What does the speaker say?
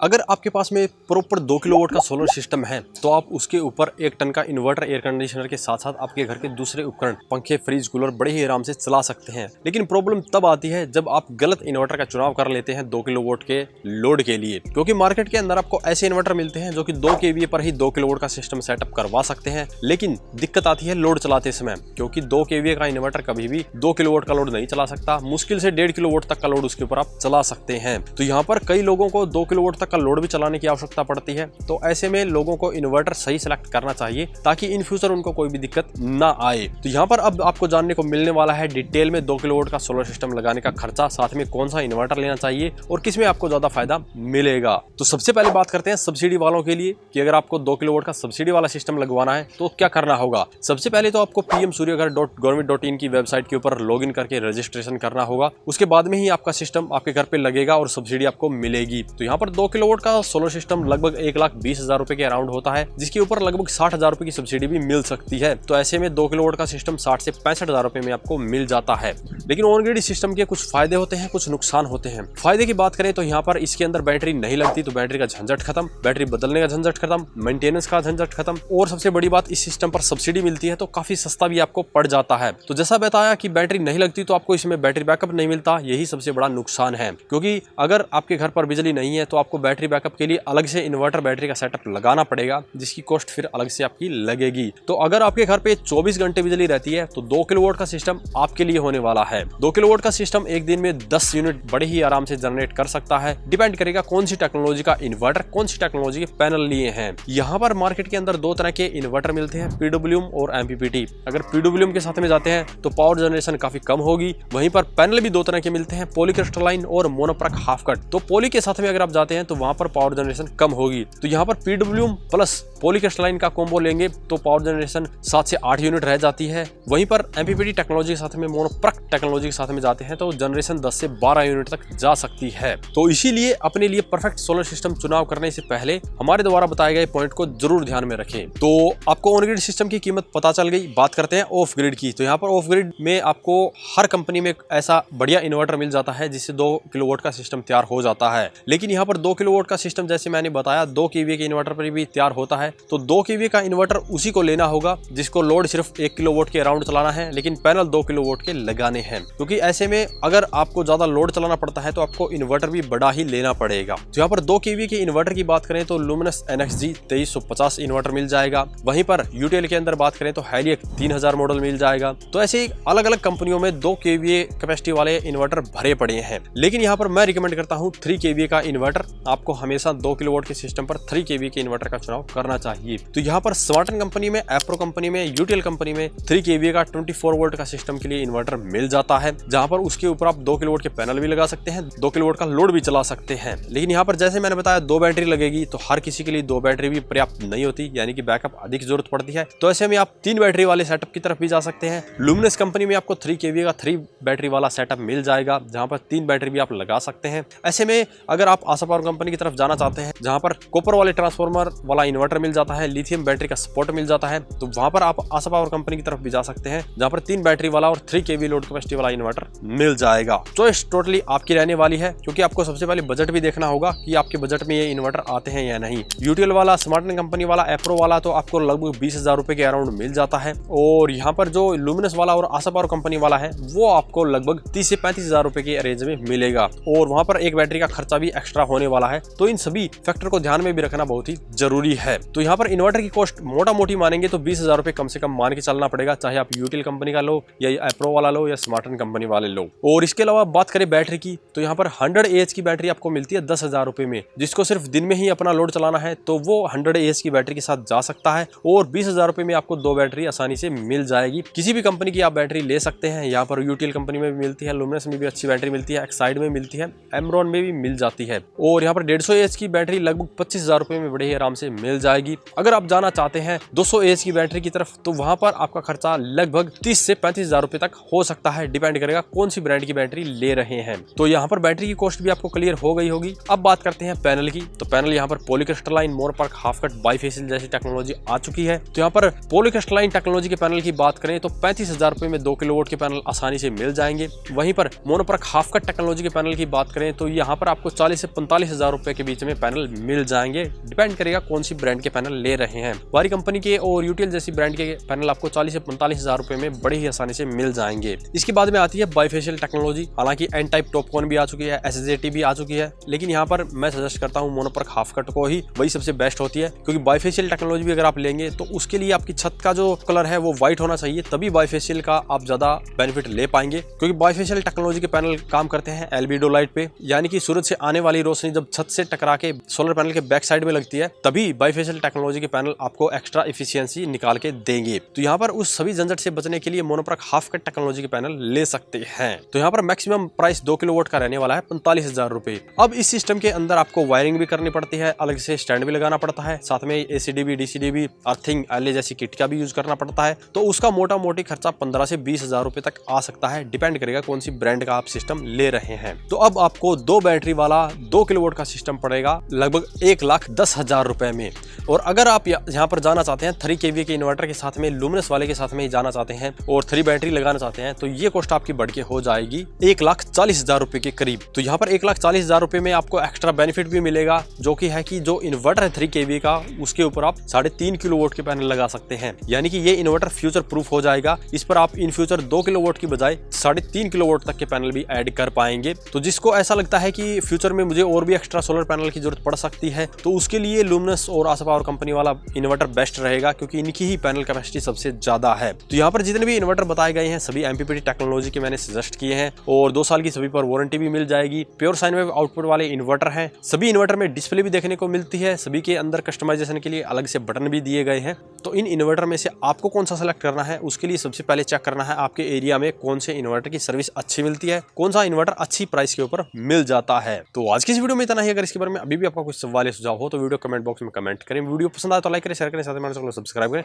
अगर आपके पास में प्रॉपर 2 किलोवाट का सोलर सिस्टम है तो आप उसके ऊपर 1 टन का इन्वर्टर एयर कंडीशनर के साथ साथ आपके घर के दूसरे उपकरण पंखे फ्रिज कूलर बड़े ही आराम से चला सकते हैं। लेकिन प्रॉब्लम तब आती है जब आप गलत इन्वर्टर का चुनाव कर लेते हैं 2 किलोवाट के लोड के लिए, क्योंकि मार्केट के अंदर आपको ऐसे इन्वर्टर मिलते हैं जो कि 2 kVA पर ही 2 किलोवाट का सिस्टम सेटअप करवा सकते हैं। लेकिन दिक्कत आती है लोड चलाते समय, क्योंकि 2 kVA का इन्वर्टर कभी भी 2 किलोवाट का लोड नहीं चला सकता। मुश्किल से 1.5 किलोवाट तक का लोड उसके ऊपर आप चला सकते हैं। तो यहाँ पर कई लोगों को 2 किलोवाट तक का लोड भी चलाने की आवश्यकता पड़ती है। तो ऐसे में लोगों को इन्वर्टर सही सिलेक्ट करना चाहिए ताकि इन फ्यूचर उनको कोई भी दिक्कत ना आए। तो यहाँ पर अब आपको जानने को मिलने वाला है डिटेल में 2 किलोवाट का सोलर सिस्टम लगाने का खर्चा, साथ में कौन सा इन्वर्टर लेना चाहिए और किसमें आपको ज्यादा फायदा मिलेगा। तो सबसे पहले बात करते हैं सब्सिडी वालों के लिए कि अगर आपको 2 किलोवाट का सब्सिडी वाला सिस्टम लगवाना है तो क्या करना होगा। सबसे पहले तो आपको pmsuryaghar.government.in की वेबसाइट के ऊपर लॉगिन करके रजिस्ट्रेशन करना होगा। उसके बाद में ही आपका सिस्टम आपके घर पे लगेगा और सब्सिडी आपको मिलेगी। तो यहाँ पर 2 किलोवाट का सोलर सिस्टम लगभग 1,20,000 रुपए के अराउंड होता है, जिसके ऊपर लगभग 60,000 रुपए की सब्सिडी भी मिल सकती है। तो ऐसे में 2 किलोवाट का सिस्टम 60 से 65,000 रुपए में आपको मिल जाता है। लेकिन ऑन ग्रिड सिस्टम के कुछ फायदे होते हैं, कुछ नुकसान होते हैं। फायदे की बात करें तो यहाँ पर इसके अंदर बैटरी नहीं लगती, तो बैटरी का झंझट खत्म, बैटरी बदलने का झंझट खत्म, मेंटेनेंस का झंझट खत्म, और सबसे बड़ी बात इस सिस्टम पर सब्सिडी मिलती है तो काफी सस्ता भी आपको पड़ जाता है। तो जैसा बताया कि बैटरी नहीं लगती तो आपको इसमें बैटरी बैकअप नहीं मिलता, यही सबसे बड़ा नुकसान है। क्योंकि अगर आपके घर पर बिजली नहीं है तो आपको बैटरी बैकअप के लिए अलग से इन्वर्टर बैटरी का सेटअप लगाना पड़ेगा, जिसकी कॉस्ट फिर अलग से आपकी लगेगी। तो अगर आपके घर पे 24 घंटे बिजली रहती है तो 2 किलोवाट का सिस्टम आपके लिए होने वाला है। 2 किलोवाट का सिस्टम एक दिन में 10 यूनिट बड़े ही आराम से जनरेट कर सकता है। डिपेंड करेगा कौन सी टेक्नोलॉजी का इन्वर्टर, कौन सी टेक्नोलॉजी के पैनल लिए हैं। यहाँ पर मार्केट के अंदर 2 तरह के इन्वर्टर मिलते हैं, PWM और MPPT। अगर PWM के साथ में जाते हैं तो पावर जनरेशन काफी कम होगी। वहीं पर पैनल भी 2 तरह के मिलते हैं, पॉलीक्रिस्टलाइन और मोनोप्रक हाफ कट। तो पॉली के साथ में अगर आप जाते हैं तो वहां पर पावर जनरेशन कम होगी। तो यहाँ पर PWM प्लस पॉलीक्रिस्टलाइन का कॉम्बो लेंगे तो पावर जनरेशन 7 से 8 यूनिट रह जाती है। वहीं पर MPPT टेक्नोलॉजी के साथ में, मोनोप्रक टेक्नोलॉजी के साथ में जाते हैं तो जनरेशन 10 से 12 यूनिट तक जा सकती है। तो इसीलिए अपने लिए परफेक्ट सोलर सिस्टम चुनाव करने से पहले हमारे द्वारा बताए गए पॉइंट को जरूर ध्यान में रखें। तो आपको ऑन ग्रिड सिस्टम की कीमत पता चल गई। बात करते हैं ऑफ ग्रिड की। तो यहाँ पर ऑफ ग्रिड में आपको हर कंपनी में ऐसा बढ़िया इन्वर्टर मिल जाता है जिससे 2 किलोवाट का सिस्टम तैयार हो जाता है। लेकिन यहाँ पर 2 किलोवाट का सिस्टम जैसे मैंने बताया 2 kVA के इन्वर्टर पर भी तैयार होता है। तो 2 kVA का इन्वर्टर उसी को लेना होगा जिसको लोड सिर्फ 1 किलोवाट के अराउंड चलाना है, लेकिन पैनल 2 किलोवाट के लगाने हैं। क्योंकि ऐसे में अगर आपको ज्यादा लोड चलाना पड़ता है तो आपको इन्वर्टर भी बड़ा ही लेना पड़ेगा। तो यहाँ पर 2 kVA के इन्वर्टर की बात करें तो लुमिनस NXG 2350 इन्वर्टर मिल जाएगा। वहीं पर यूटीएल के अंदर बात करें तो हैलियक 3000 मॉडल मिल जाएगा। तो ऐसे ही अलग अलग कंपनियों में 2 kVA कैपेसिटी वाले इन्वर्टर भरे पड़े हैं। लेकिन यहाँ पर मैं रिकमेंड करता हूँ 3 kVA का इन्वर्टर। आपको हमेशा 2 किलोवाट के सिस्टम पर 3 kVA के इन्वर्टर का चुनाव करना चाहिए। तो यहाँ पर स्मार्टन कंपनी में, एप्रो कंपनी में, यूटीएल कंपनी में 3 kVA का 24 वोल्ट का सिस्टम के लिए इन्वर्टर मिल जाता है, जहां पर उसके ऊपर आप 2 किलोवाट के पैनल भी लगा सकते हैं, 2 किलोवाट का लोड भी चला सकते हैं। लेकिन यहाँ पर जैसे मैंने बताया 2 बैटरी लगेगी, तो हर किसी के लिए 2 बैटरी भी पर्याप्त नहीं होती, यानी कि बैकअप अधिक जरूरत पड़ती है। तो ऐसे में आप 3 बैटरी वाले सेटअप की तरफ भी जा सकते हैं। लुमिनस कंपनी में आपको 3 kVA का 3 बैटरी वाला सेटअप मिल जाएगा, जहां पर 3 बैटरी भी आप लगा सकते हैं। ऐसे में अगर आप आशा पावर कंपनी की तरफ जाना चाहते हैं, जहां पर कॉपर वाले ट्रांसफार्मर वाला इन्वर्टर मिल जाता है, लिथियम बैटरी का सपोर्ट मिल जाता है, तो वहां पर आप आशा पावर कंपनी की तरफ भी जा सकते हैं, जहां पर 3 बैटरी वाला और 3 kVA लोड कैपेसिटी वाला इन्वर्टर मिल जाएगा। चॉइस टोटली आपकी रहने वाली है, क्योंकि आपको सबसे पहले बजट भी देखना होगा कि आपके बजट में ये इन्वर्टर आते हैं या नहीं। यूटीएल वाला, स्मार्टन कंपनी वाला, एप्रो वाला तो आपको लगभग 20,000 रुपए के अराउंड मिल जाता है, और यहाँ पर जो लुमिनस वाला और आशा पावर कंपनी वाला है वो आपको लगभग 30 से 35,000 रुपए के रेंज में मिलेगा, और वहां पर एक बैटरी का खर्चा भी एक्स्ट्रा होने वाला है। तो इन सभी फैक्टर को ध्यान में भी रखना बहुत ही जरूरी है। तो यहाँ पर इन्वर्टर की कॉस्ट मोटा मोटी मानेंगे तो 20,000 रुपए कम से कम मान के चलना पड़ेगा, चाहे आप यूटीएल कंपनी का लो या एप्रो वाला लो या स्मार्टन कंपनी वाले लो। और इसके अलावा बात करें बैटरी की, तो यहाँ पर 100 AH की बैटरी आपको मिलती है 10,000 रुपए में, जिसको सिर्फ दिन में ही अपना लोड चलाना है तो वो 100 AH की बैटरी के साथ जा सकता है, और 20,000 रुपए में आपको 2 बैटरी आसानी से मिल जाएगी। किसी भी कंपनी की आप बैटरी ले सकते हैं। यहाँ पर यूटीएल कंपनी में भी मिलती है, लुमिनस में भी अच्छी बैटरी मिलती है, एक्साइड में मिलती है, एमरॉन में भी मिल जाती है। और यहाँ पर 150 AH की बैटरी लगभग 25,000 रुपए में बड़े ही आराम से मिल जाएगी। अगर आप जाना चाहते हैं 200 AH की बैटरी की तरफ, तो वहां पर आपका खर्चा लगभग 30 से 35,000 रुपए तक हो सकता है, डिपेंड करेगा कौन सी ब्रांड की बैटरी ले रहे हैं। तो यहाँ पर बैटरी की कॉस्ट भी आपको क्लियर हो गई होगी। अब बात करते हैं पैनल की। तो पैनल यहाँ पर पॉलीक्रिस्टलाइन, मोनोप्रक, हाफ कट, बाइफेसियल जैसी टेक्नोलॉजी आ चुकी है। तो यहाँ पर पॉलीक्रिस्टलाइन टेक्नोलॉजी के पैनल की बात करें तो 35,000 रुपए में 2 किलोवाट के पैनल आसानी से मिल जाएंगे। वहीं पर मोनोप्रक हाफ कट टेक्नोलॉजी के पैनल की बात करें तो यहाँ पर आपको 40 से 45,000 45,000 रुपए के बीच में पैनल मिल जाएंगे। डिपेंड करेगा कौन सी ब्रांड के पैनल ले रहे हैं। वारी कंपनी के और यूटीएल जैसी ब्रांड के पैनल आपको 40 से 45,000 रुपए में बड़े ही आसानी से मिल जाएंगे। इसके बाद में आती है बाइफेशियल टेक्नोलॉजी। हालांकि एन टाइप टॉपकॉन भी आ चुकी है, एसएसएटी भी आ चुकी है, लेकिन यहाँ पर मैं सजेस्ट करता हूँ मोनोपर्क हाफ कट को ही, वही सबसे बेस्ट होती है। क्योंकि बाइफेशियल टेक्नोलॉजी भी अगर आप लेंगे तो उसके लिए आपकी छत का जो कलर है वो व्हाइट होना चाहिए, तभी बाइफेशियल का आप ज्यादा बेनिफिट ले पाएंगे। क्योंकि बाइफेशियल टेक्नोलॉजी के पैनल काम करते हैं एल्बिडो लाइट पे, यानी कि सूरज से आने वाली रोशनी जब छत से टकरा के सोलर पैनल के बैक साइड में लगती है, तभी बाइफेशियल टेक्नोलॉजी के पैनल आपको एक्स्ट्रा एफिशिएंसी निकाल के देंगे। तो यहाँ पर उस सभी झंझट से बचने के लिए मोनोपर्क हाफ कट टेक्नोलॉजी के पैनल ले सकते हैं। तो यहाँ पर मैक्सिमम प्राइस 2 किलोवाट का रहने वाला है 45,000 रुपए। अब इस सिस्टम के अंदर आपको वायरिंग भी करनी पड़ती है, अलग से स्टैंड भी लगाना पड़ता है, साथ में एसीडीबी, डीसीडीबी, अर्थिंग, एलए जैसी किट का भी यूज करना पड़ता है। तो उसका मोटा मोटी खर्चा 15 से 20,000 रुपए तक आ सकता है। डिपेंड करेगा कौन सी ब्रांड का आप सिस्टम ले रहे हैं। तो अब आपको 2 बैटरी वाला 2 किलोवाट का सिस्टम पड़ेगा लगभग 1,10,000 रुपए में। और अगर आप यहाँ पर जाना चाहते हैं 3 kVA के इन्वर्टर के साथ में, लुमिनस वाले के साथ में ही जाना चाहते हैं और 3 बैटरी लगाना चाहते हैं, तो ये कॉस्ट आपकी बढ़ के हो जाएगी 1,40,000 रुपए के करीब। तो यहाँ पर 1,40,000 रुपए में आपको एक्स्ट्रा बेनिफिट भी मिलेगा, जो कि है कि जो इन्वर्टर है 3 kVA का, उसके ऊपर आप 3.5 किलोवाट के पैनल लगा सकते हैं। यानी कि ये इन्वर्टर फ्यूचर प्रूफ हो जाएगा। इस पर आप इन फ्यूचर 2 किलोवाट की बजाय 3.5 किलोवाट तक के पैनल भी ऐड कर पाएंगे। तो जिसको ऐसा लगता है कि फ्यूचर में मुझे और भी एक्स्ट्रा सोलर पैनल की जरूरत पड़ सकती है, तो उसके लिए लुमिनस और आसा पावर कंपनी वाला इन्वर्टर बेस्ट रहेगा, क्योंकि इनकी ही पैनल कैपेसिटी सबसे ज्यादा है। तो यहाँ पर जितने भी इन्वर्टर बताए गए हैं सभी एमपीपीटी टेक्नोलॉजी के मैंने सजेस्ट किए हैं और 2 साल की सभी पर वारंटी भी मिल जाएगी। प्योर साइन वेव आउटपुट वाले इन्वर्टर हैं। सभी इन्वर्टर में डिस्प्ले भी देखने को मिलती है, सभी के अंदर कस्टमाइजेशन के लिए अलग से बटन भी दिए गए हैं। तो इन इन्वर्टर में से आपको कौन सा सेलेक्ट करना है, उसके लिए सबसे पहले चेक करना है आपके एरिया में कौन से इन्वर्टर की सर्विस अच्छी मिलती है, कौन सा इन्वर्टर अच्छी प्राइस के ऊपर मिल जाता है। तो आज की इस वीडियो में इतना ही। अगर इसके बारे में अभी भी आपका कुछ सवाल या सुझाव हो तो वीडियो कमेंट बॉक्स में कमेंट करें। वीडियो पसंद आए तो लाइक करें, शेयर करें, साथ में सब्सक्राइब करें।